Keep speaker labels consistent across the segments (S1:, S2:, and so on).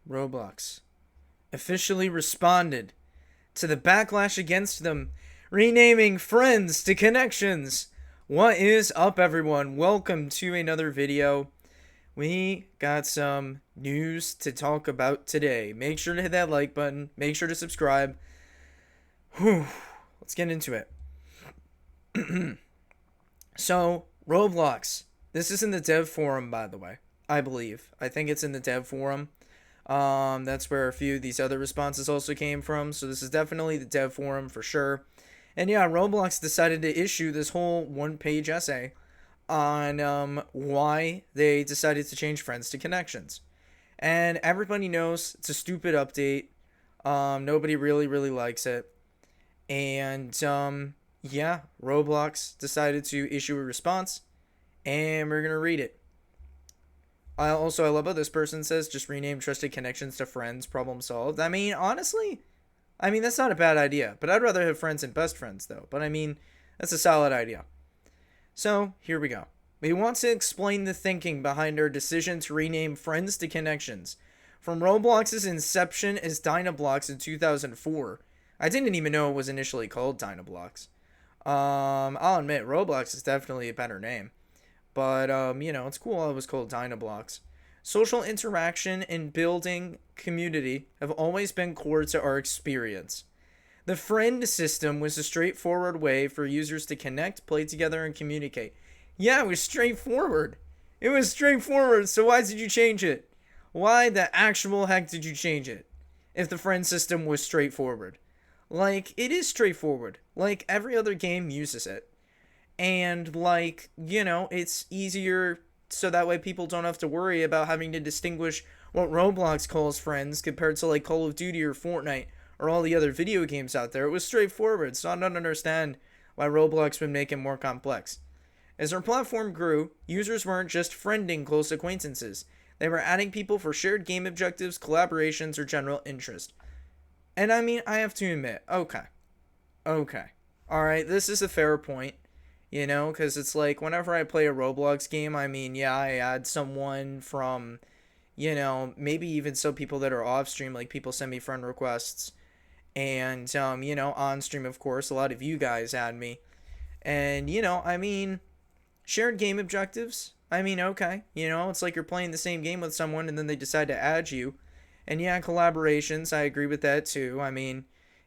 S1: Roblox officially responded to the backlash against them, renaming friends to connections. What is up, everyone? Welcome to another video. We got some news to talk about today. Make sure to hit that like button. Make sure to subscribe. Whew. Let's get into it. So, Roblox. This is in the dev forum, by the way. I believe. I think it's in the dev forum. That's where a few of these other responses also came from. So this is definitely the dev forum for sure. And yeah, Roblox decided to issue this whole one-page essay on why they decided to change friends to connections. And everybody knows it's a stupid update. Nobody really likes it. And yeah, Roblox decided to issue a response, and we're gonna read it. I love how this person says just rename trusted connections to friends, problem solved. I mean, honestly, that's not a bad idea, but I'd rather have friends and best friends though. But I mean, that's a solid idea. So here we go. We want to explain the thinking behind our decision to rename friends to connections. From Roblox's inception as Dynablox in 2004. I didn't even know it was initially called Dynablox. I'll admit, Roblox is definitely a better name. But, it's cool it was called Dynablox. Social interaction and building community have always been core to our experience. The friend system was a straightforward way for users to connect, play together, and communicate. Yeah, it was straightforward. It was straightforward, so why did you change it? Why the actual heck did you change it? If the friend system was straightforward. Like, it is straightforward. Like, every other game uses it. And, it's easier so that way people don't have to worry about having to distinguish what Roblox calls friends compared to, Call of Duty or Fortnite or all the other video games out there. It was straightforward, so I don't understand why Roblox would make it more complex. As our platform grew, users weren't just friending close acquaintances. They were adding people for shared game objectives, collaborations, or general interest. And I have to admit, okay. Alright, this is a fair point. Because it's like, whenever I play a Roblox game, I add someone from, maybe even some people that are off stream, like people send me friend requests. And, on stream, of course, a lot of you guys add me. And, shared game objectives, okay. It's like you're playing the same game with someone and then they decide to add you. And yeah, collaborations, I agree with that too.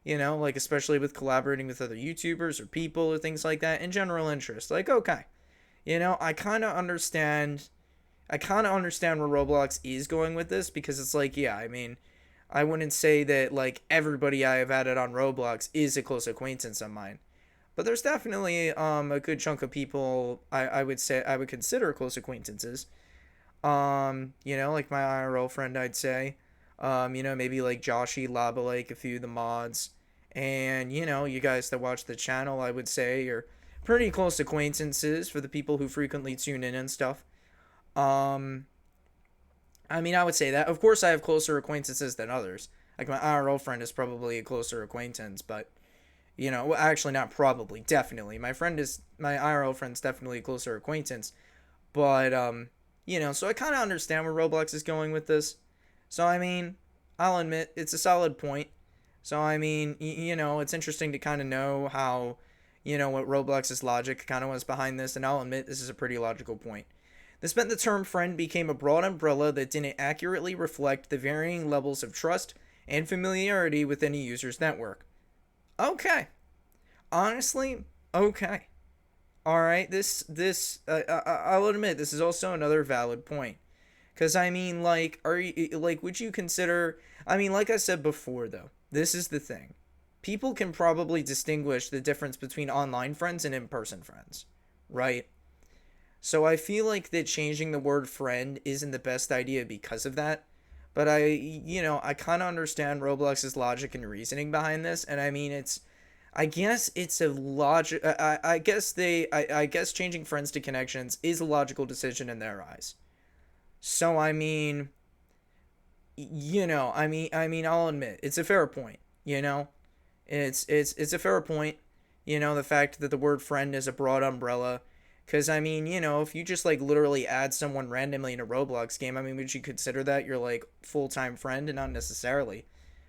S1: Especially with collaborating with other YouTubers or people or things like that, in general interest. Okay. I kind of understand where Roblox is going with this, because it's I wouldn't say that, everybody I have added on Roblox is a close acquaintance of mine. But there's definitely a good chunk of people I would say I would consider close acquaintances. Like my IRL friend, I'd say. Maybe like Joshy, Lava Lake, a few of the mods. And, you guys that watch the channel, I would say, are pretty close acquaintances for the people who frequently tune in and stuff. I would say that. Of course, I have closer acquaintances than others. Like, my IRL friend is probably a closer acquaintance, but, actually not probably, definitely. My IRL friend's definitely a closer acquaintance. But, so I kind of understand where Roblox is going with this. So, I'll admit, it's a solid point. So, it's interesting to kind of know how, what Roblox's logic kind of was behind this. And I'll admit, this is a pretty logical point. This meant the term friend became a broad umbrella that didn't accurately reflect the varying levels of trust and familiarity within a user's network. Okay. Honestly, okay. Alright, I'll admit, this is also another valid point. Because, would you consider, like I said before, though, this is the thing. People can probably distinguish the difference between online friends and in-person friends, right? So I feel like that changing the word friend isn't the best idea because of that. But I kind of understand Roblox's logic and reasoning behind this. And I guess it's a logic. I guess changing friends to connections is a logical decision in their eyes. So I'll admit, it's a fair point, it's a fair point, the fact that the word friend is a broad umbrella Because, I mean, if you just, like, literally add someone randomly in a Roblox game, I mean, would you consider that your, like, full-time friend? And not necessarily.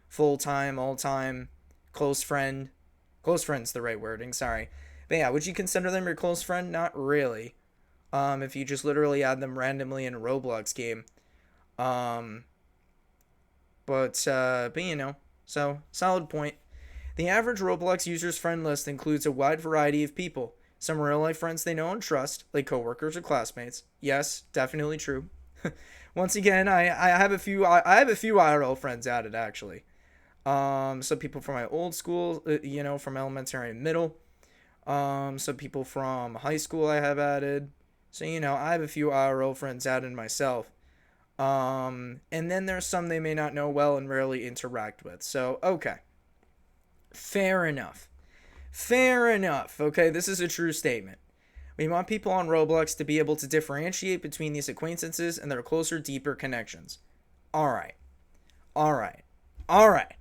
S1: Full-time, all-time, close friend. Close friend's the right wording, sorry. But yeah, would you consider them your close friend? Not really. If you just literally add them randomly in a Roblox game. Um, but so, solid point. The average Roblox user's friend list includes a wide variety of people. Some real life friends they know and trust, like coworkers or classmates. Yes, definitely true. Once again, I have a few IRL friends added actually. Some people from my old school, from elementary and middle. Some people from high school I have added. So I have a few IRL friends added myself. And then there's some they may not know well and rarely interact with. So okay, fair enough. Fair enough. Okay, this is a true statement. We want people on Roblox to be able to differentiate between these acquaintances and their closer, deeper connections. Alright. Alright. Alright.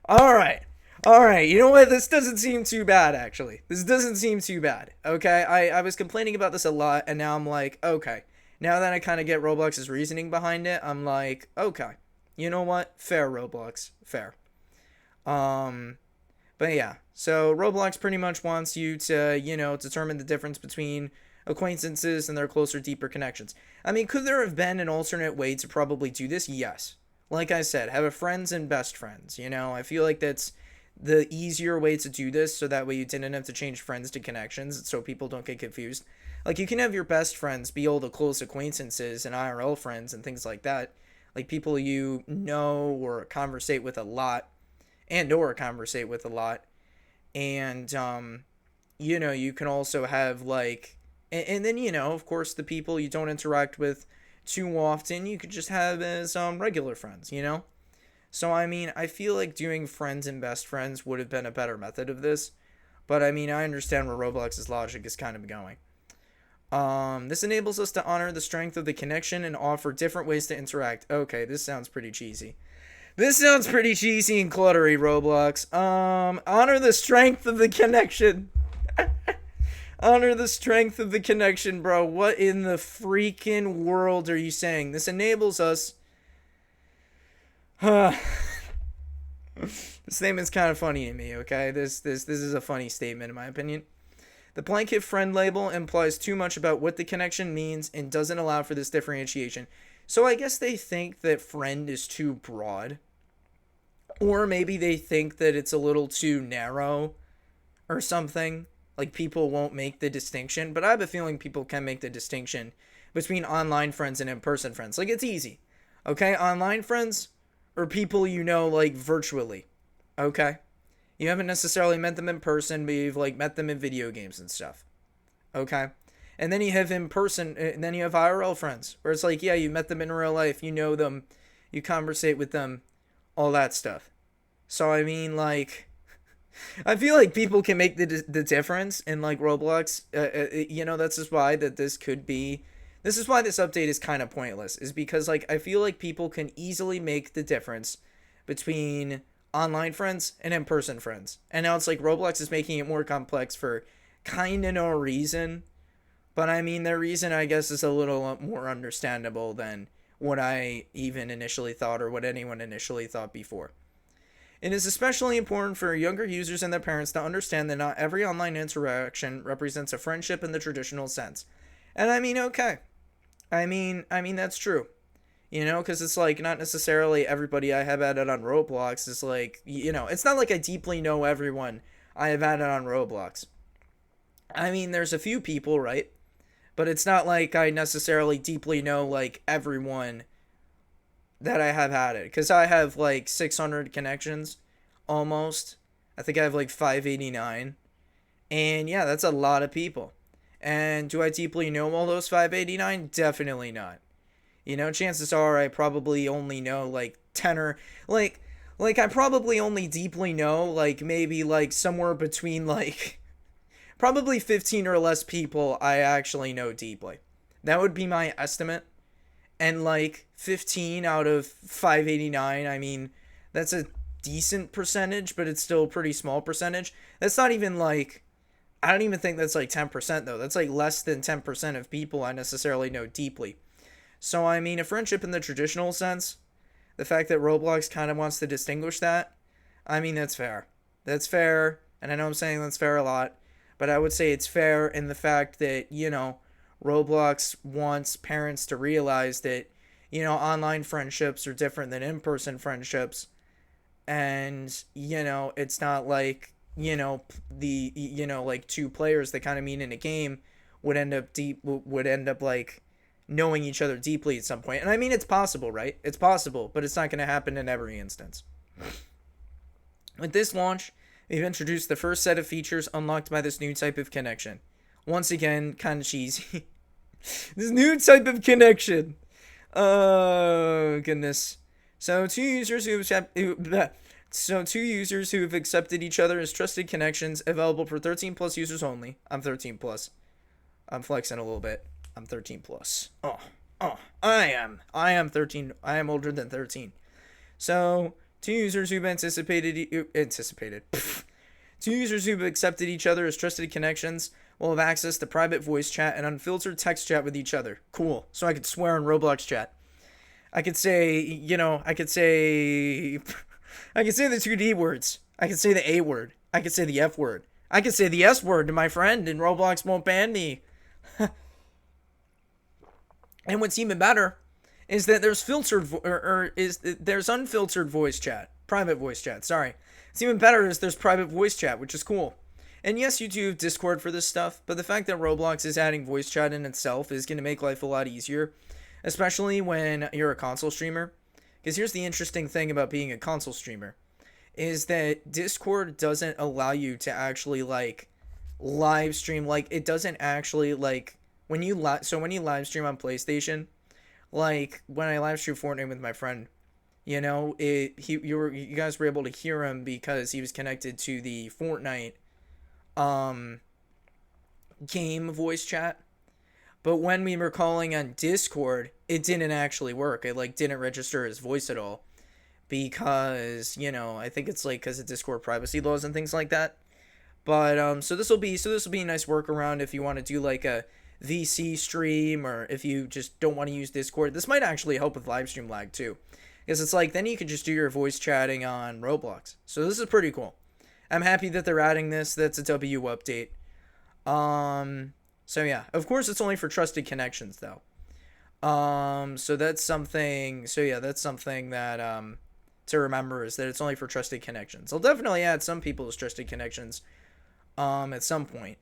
S1: Alright. Alright. You know what? This doesn't seem too bad, actually. This doesn't seem too bad. Okay? I was complaining about this a lot, and now I'm like, okay. Now that I kind of get Roblox's reasoning behind it, I'm like, okay. You know what? Fair, Roblox. Fair. But yeah, so Roblox pretty much wants you to, determine the difference between acquaintances and their closer, deeper connections. I mean, could there have been an alternate way to probably do this? Yes. Like I said, have a friends and best friends, I feel like that's the easier way to do this, so that way you didn't have to change friends to connections, so people don't get confused. Like, you can have your best friends be all the close acquaintances and IRL friends and things like that. Like, people you know or conversate with a lot. And you can also have like, and then of course the people you don't interact with too often you could just have as regular friends. So I mean, I feel like doing friends and best friends would have been a better method of this, but I mean, I understand where Roblox's logic is kind of going. This enables us to honor the strength of the connection and offer different ways to interact. Okay, this sounds pretty cheesy. This sounds pretty cheesy and cluttery, Roblox. Honor the strength of the connection. Honor the strength of the connection, bro. What in the freaking world are you saying? This enables us... This statement's kind of funny to me, okay? This is a funny statement, in my opinion. The blanket friend label implies too much about what the connection means and doesn't allow for this differentiation. So I guess they think that friend is too broad. Or maybe they think that it's a little too narrow or something. Like, people won't make the distinction. But I have a feeling people can make the distinction between online friends and in-person friends. Like, it's easy. Okay? Online friends are people like, virtually. Okay? You haven't necessarily met them in person, but you've, like, met them in video games and stuff. Okay? And then you have in-person, and then you have IRL friends. Where it's like, yeah, you met them in real life. You know them. You conversate with them. All that stuff. So, I mean, like, I feel like people can make the difference in, like, Roblox. That's just why that this could be... This is why this update is kind of pointless. Is because, like, I feel like people can easily make the difference between online friends and in-person friends. And now it's like Roblox is making it more complex for kind of no reason. But, I mean, their reason, I guess, is a little more understandable than what I even initially thought or what anyone initially thought before. It is especially important for younger users and their parents to understand that not every online interaction represents a friendship in the traditional sense. And I mean, okay. I mean that's true. Because it's like not necessarily everybody I have added on Roblox is like, it's not like I deeply know everyone I have added on Roblox. I mean, there's a few people, right? But it's not like I necessarily deeply know, like, everyone that I have added. Because I have, like, 600 connections, almost. I think I have, like, 589. And, yeah, that's a lot of people. And do I deeply know all those 589? Definitely not. Chances are I probably only know, like, 10 or... Like, I probably only deeply know, like, maybe, like, somewhere between, like... Probably 15 or less people I actually know deeply. That would be my estimate. And like 15 out of 589, I mean, that's a decent percentage, but it's still a pretty small percentage. That's not even like I don't even think that's like 10% though. That's like less than 10% of people I necessarily know deeply. So, I mean, a friendship in the traditional sense, the fact that Roblox kind of wants to distinguish that, I mean, that's fair. That's fair. And I know I'm saying that's fair a lot, but I would say it's fair in the fact that, Roblox wants parents to realize that, online friendships are different than in person friendships. And, it's not like, like two players that kind of meet in a game would end up like knowing each other deeply at some point. And I mean, it's possible, right? It's possible, but it's not going to happen in every instance. With this launch, we've introduced the first set of features unlocked by this new type of connection. Once again, kind of cheesy. This new type of connection. Oh, goodness. So two users who have accepted each other as trusted connections, available for 13 plus users only. I'm 13 plus. I'm flexing a little bit. I'm 13 plus. I am 13. I am older than 13. So, two users who've two users who've accepted each other as trusted connections will have access to private voice chat and unfiltered text chat with each other. Cool. So I could swear in Roblox chat. I could say the two D words. I could say the A word. I could say the F word. I could say the S word to my friend and Roblox won't ban me. And what's even better is that there's there's unfiltered voice chat, private voice chat. Sorry, what's even better is there's private voice chat, which is cool. And yes, you do have Discord for this stuff, but the fact that Roblox is adding voice chat in itself is going to make life a lot easier, especially when you're a console streamer. Because here's the interesting thing about being a console streamer, is that Discord doesn't allow you to actually like live stream. Like it doesn't actually like when you live stream on PlayStation, like when I live stream Fortnite with my friend, you guys were able to hear him because he was connected to the Fortnite game voice chat. But when we were calling on Discord, it didn't actually work. It like didn't register his voice at all because, I think it's like because of Discord privacy laws and things like that. But so this will be a nice workaround if you want to do like a VC stream, or if you just don't want to use Discord. This might actually help with live stream lag too, because it's like then you could just do your voice chatting on Roblox. So this is pretty cool. I'm happy that they're adding this. That's a W update. So yeah, of course it's only for trusted connections though. So that's something. So yeah, that's something that to remember, is that it's only for trusted connections. I'll definitely add some people as trusted connections at some point.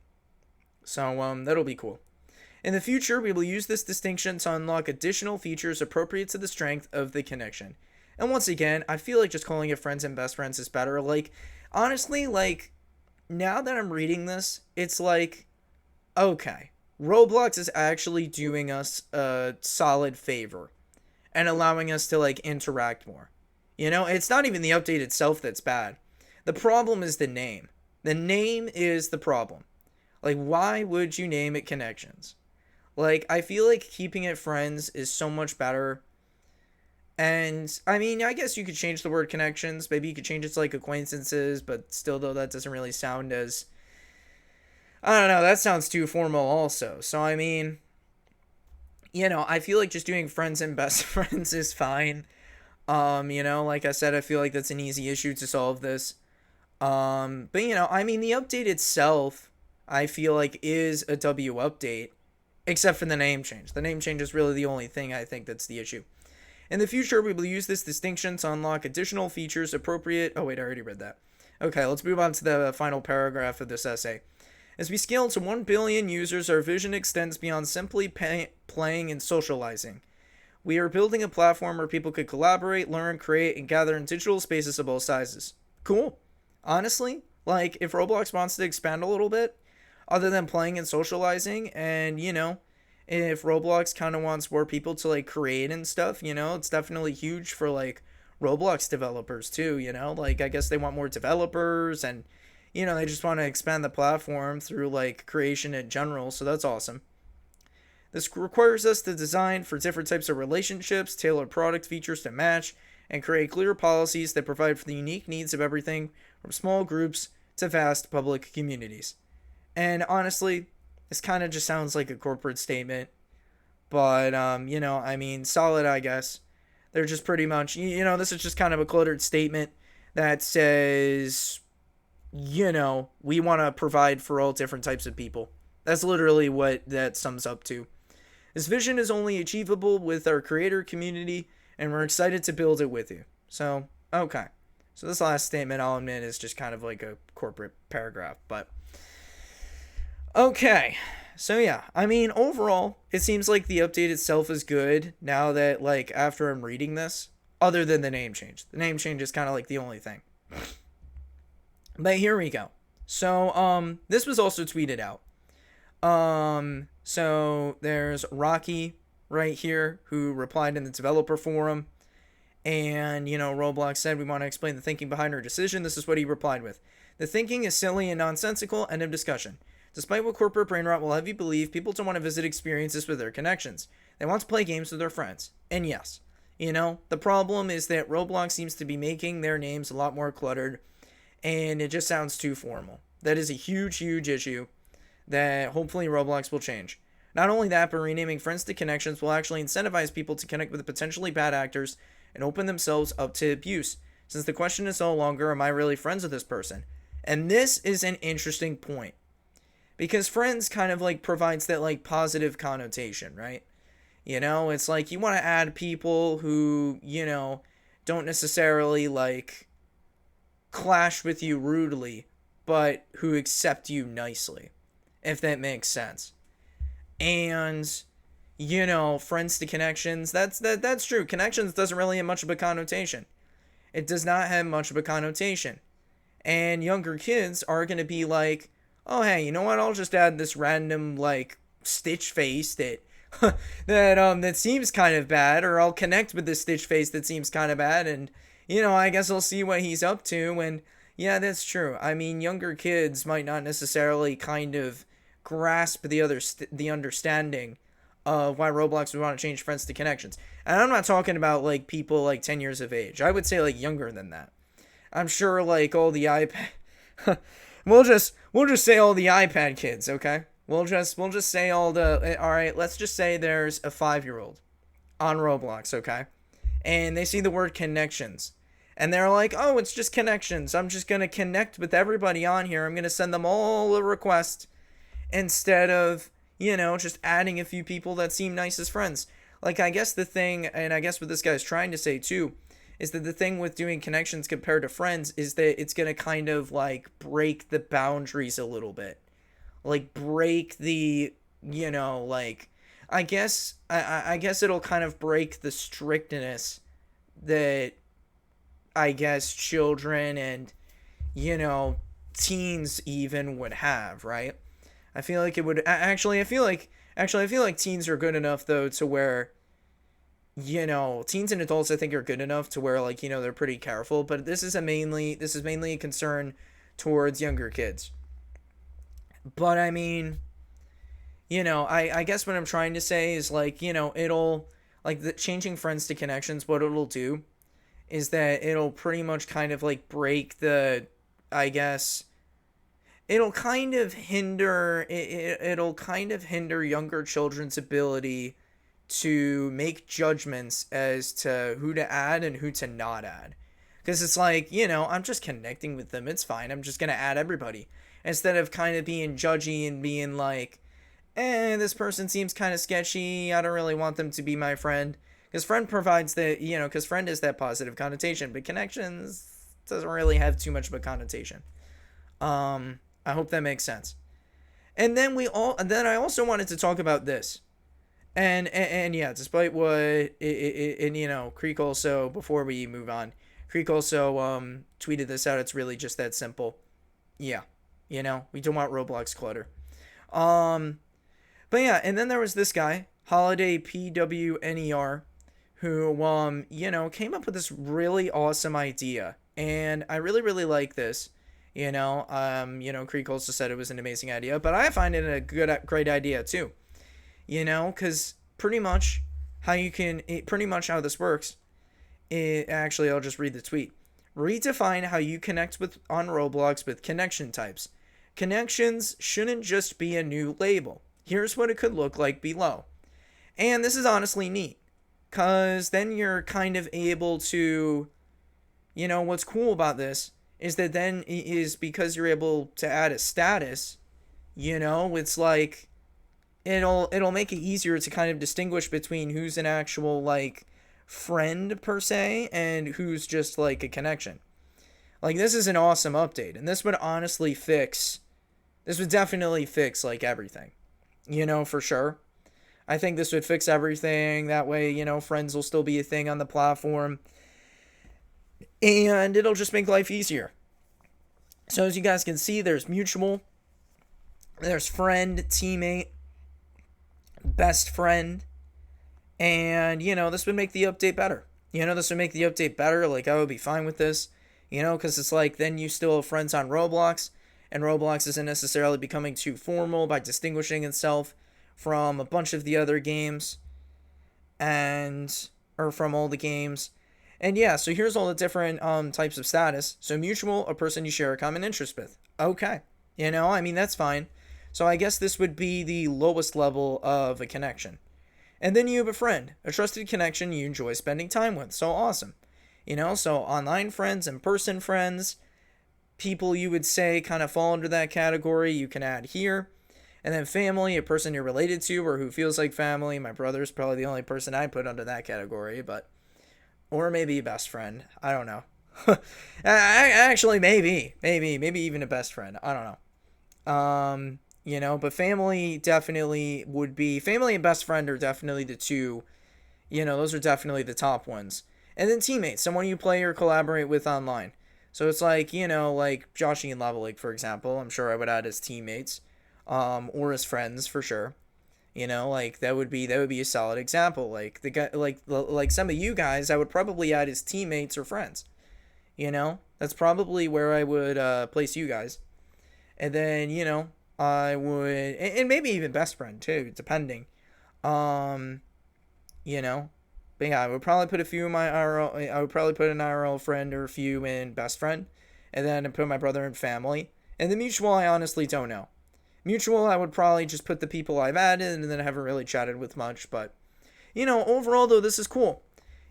S1: So that'll be cool. In the future, we will use this distinction to unlock additional features appropriate to the strength of the connection. And once again, I feel like just calling it friends and best friends is better. Like, honestly, like, now that I'm reading this, it's like, okay, Roblox is actually doing us a solid favor and allowing us to, like, interact more. It's not even the update itself that's bad. The problem is the name. The name is the problem. Like, why would you name it Connections? Like, I feel like keeping it Friends is so much better. And, I mean, I guess you could change the word Connections. Maybe you could change it to, like, Acquaintances. But still, though, that doesn't really sound as... I don't know. That sounds too formal also. So, I mean... I feel like just doing Friends and Best Friends is fine. Like I said, I feel like that's an easy issue to solve this. But, I mean, the update itself, I feel like, is a W update. Except for the name change. The name change is really the only thing I think that's the issue. In the future, we will use this distinction to unlock additional features appropriate... Oh, wait, I already read that. Okay, let's move on to the final paragraph of this essay. As we scale to 1 billion users, our vision extends beyond simply playing and socializing. We are building a platform where people could collaborate, learn, create, and gather in digital spaces of all sizes. Cool. Honestly, like, if Roblox wants to expand a little bit, other than playing and socializing, and, if Roblox kind of wants more people to, like, create and stuff, it's definitely huge for, like, Roblox developers, too, Like, I guess they want more developers, and, they just want to expand the platform through, like, creation in general, so that's awesome. This requires us to design for different types of relationships, tailor product features to match, and create clear policies that provide for the unique needs of everything from small groups to vast public communities. And honestly, this kind of just sounds like a corporate statement. But, I mean, solid, I guess. They're just pretty much, this is just kind of a cluttered statement that says, we want to provide for all different types of people. That's literally what that sums up to. This vision is only achievable with our creator community, and we're excited to build it with you. So, okay. So this last statement, I'll admit, is just kind of like a corporate paragraph, but okay. So yeah, I mean, overall, it seems like the update itself is good now that, like, after I'm reading this, other than the name change. The name change is kind of like the only thing. But here we go. So, this was also tweeted out. So there's Rocky right here who replied in the developer forum. And, Roblox said, we want to explain the thinking behind our decision. This is what he replied with. The thinking is silly and nonsensical. End of discussion. Despite what corporate brain rot will have you believe, people don't want to visit experiences with their connections. They want to play games with their friends. And yes, the problem is that Roblox seems to be making their names a lot more cluttered. And it just sounds too formal. That is a huge, huge issue that hopefully Roblox will change. Not only that, but renaming friends to connections will actually incentivize people to connect with potentially bad actors and open themselves up to abuse, since the question is no longer, am I really friends with this person? And this is an interesting point, because friends kind of like provides that like positive connotation, right? It's like you want to add people who, don't necessarily like clash with you rudely, but who accept you nicely, if that makes sense. And friends to connections, that's true. Connections doesn't really have much of a connotation. It does not have much of a connotation. And younger kids are going to be like, oh, hey, you know what? I'll just add this random, like, Stitch face that that seems kind of bad, or I'll connect with this Stitch face that seems kind of bad, and, I guess I'll see what he's up to. And yeah, that's true. I mean, younger kids might not necessarily kind of grasp the understanding of why Roblox would want to change friends to connections. And I'm not talking about like people like 10 years of age. I would say like younger than that. I'm sure like all the iPad we'll just say all the iPad kids, okay? We'll just say all right, let's just say there's a 5-year-old on Roblox, okay? And they see the word connections. And they're like, "Oh, it's just connections. I'm just going to connect with everybody on here. I'm going to send them all a request instead of just adding a few people that seem nice as friends." Like, I guess the thing, and I guess what this guy's trying to say too, is that the thing with doing connections compared to friends is that it's going to kind of, like, break the boundaries a little bit. Like, break the, like, I guess it'll kind of break the strictness that, I guess, children and, teens even would have, right? I feel like it would I feel like teens are good enough though to where teens and adults I think are good enough to where like they're pretty careful, but this is mainly a concern towards younger kids. But I mean, I guess what I'm trying to say is like, it'll like the changing friends to connections, what it'll do is that it'll pretty much kind of like break the, I guess, it'll kind of hinder younger children's ability to make judgments as to who to add and who to not add. Because it's like, I'm just connecting with them. It's fine. I'm just going to add everybody. Instead of kind of being judgy and being like, this person seems kind of sketchy. I don't really want them to be my friend. Because friend provides because friend is that positive connotation. But connections doesn't really have too much of a connotation. I hope that makes sense. And then I also wanted to talk about this. And yeah, despite what Creek also, before we move on, Creek also tweeted this out. It's really just that simple. Yeah, we don't want Roblox clutter. But yeah, and then there was this guy, Holiday PWNER, who came up with this really awesome idea, and I really really like this. Creek also said it was an amazing idea, but I find it a great idea too. Because pretty much how this works. Actually, I'll just read the tweet. Redefine how you connect on Roblox with connection types. connections shouldn't just be a new label. Here's what it could look like below. And this is honestly neat, because then you're kind of able to, what's cool about this is that then is because you're able to add a status, it's like it'll make it easier to kind of distinguish between who's an actual like friend per se and who's just like a connection. Like, this is an awesome update, and this would definitely fix like everything, for sure. I think this would fix everything. That way, friends will still be a thing on the platform, and it'll just make life easier. So as you guys can see, there's mutual, there's friend, teammate, best friend, and this would make the update better. Like, I would be fine with this, because it's like then you still have friends on Roblox, and Roblox isn't necessarily becoming too formal by distinguishing itself from a bunch of the other games, or from all the games. And yeah, so here's all the different types of status. So mutual, a person you share a common interest with. Okay. That's fine. So I guess this would be the lowest level of a connection. And then you have a friend, a trusted connection you enjoy spending time with. So awesome. So online friends, in-person friends, people you would say kind of fall under that category, you can add here. And then family, a person you're related to or who feels like family. My brother's probably the only person I put under that category, or maybe a best friend. I don't know. Actually, maybe even a best friend. I don't know. But family definitely would be, family and best friend are definitely the two, those are definitely the top ones. And then teammates, someone you play or collaborate with online. So it's like, like Joshy and Level League, for example, I'm sure I would add as teammates, or as friends for sure. Like that would be a solid example. Like the guy, like some of you guys, I would probably add as teammates or friends. That's probably where I would place you guys. And then, I would, and maybe even best friend too, depending. But yeah, I would probably put a few in my IRL. I would probably put an IRL friend or a few in best friend, and then I put my brother in family. And the mutual, I honestly don't know. Mutual, I would probably just put the people I've added, and then I haven't really chatted with much. But overall though, this is cool.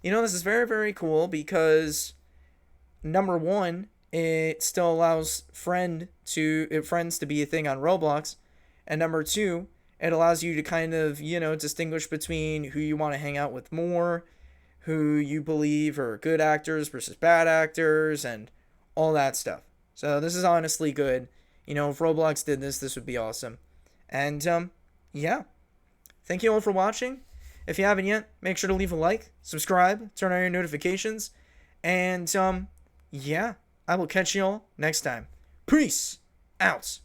S1: This is very, very cool because number one, it still allows friends to be a thing on Roblox, and number two, it allows you to kind of, distinguish between who you want to hang out with more, who you believe are good actors versus bad actors, and all that stuff. So this is honestly good. If Roblox did this, this would be awesome. And, yeah. Thank you all for watching. If you haven't yet, make sure to leave a like, subscribe, turn on your notifications, and, yeah. I will catch you all next time. Peace out.